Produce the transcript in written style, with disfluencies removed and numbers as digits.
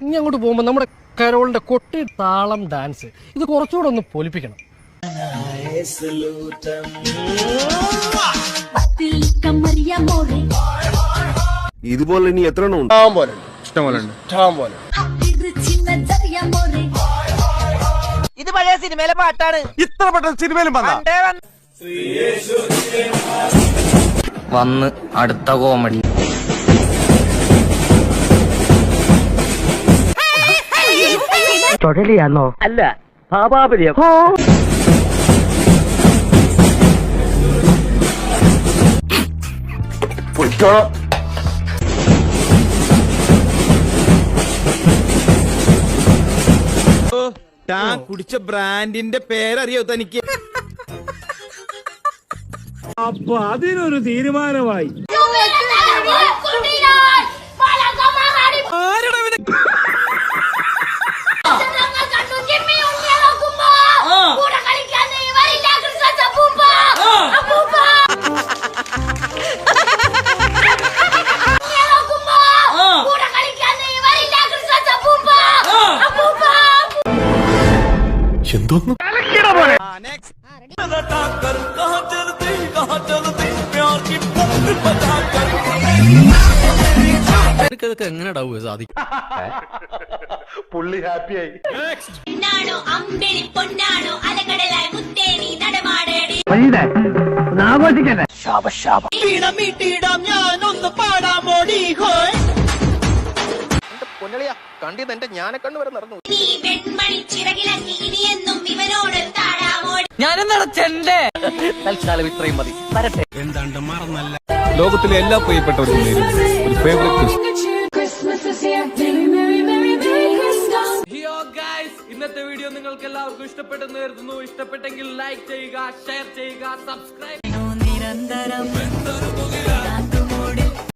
ഇനി അങ്ങോട്ട് പോകുമ്പോ നമ്മുടെ കരോളിന്റെ കൊട്ടി താളം ഡാൻസ് ഇത് കുറച്ചുകൂടെ ഒന്ന് പൊലിപ്പിക്കണം. ഇതുപോലെ ഇനി എത്ര ഇഷ്ടംപോലെ ഇത് പഴയ സിനിമയിലെ പാട്ടാണ്. ഇത്ര പെട്ടെന്ന് സിനിമയിലും വന്ന് അടുത്ത കോമഡി. തൊടലിയാണോ? അല്ല, ഭാവാപര്യം. താൻ കുടിച്ച ബ്രാൻഡിന്റെ പേരറിയോ തനിക്ക്? അപ്പൊ അതിനൊരു തീരുമാനമായി. എന്തോന്നു എങ്ങനെ സാധിക്കും? പുള്ളി ഹാപ്പിയായി. കണ്ടിത് എന്റെ ഞാനെക്കണ്ണു വരെ നടന്നു. ഞാനെന്താണ് ചെണ്ടേ? തൽക്കാലം ഇത്രയും മതി. വരട്ടെ. എന്താണ്ട് മറന്നല്ല. ലോകത്തിലെ എല്ലാ പ്രിയപ്പെട്ടവർക്കും ഒരു ഫേവറേറ്റ് ഇന്നത്തെ വീഡിയോ നിങ്ങൾക്ക് എല്ലാവർക്കും ഇഷ്ടപ്പെട്ടെന്ന് കരുതുന്നു. ഇഷ്ടപ്പെട്ടെങ്കിൽ ലൈക്ക് ചെയ്യുക, ഷെയർ ചെയ്യുക, സബ്സ്ക്രൈബ് നിരന്തരം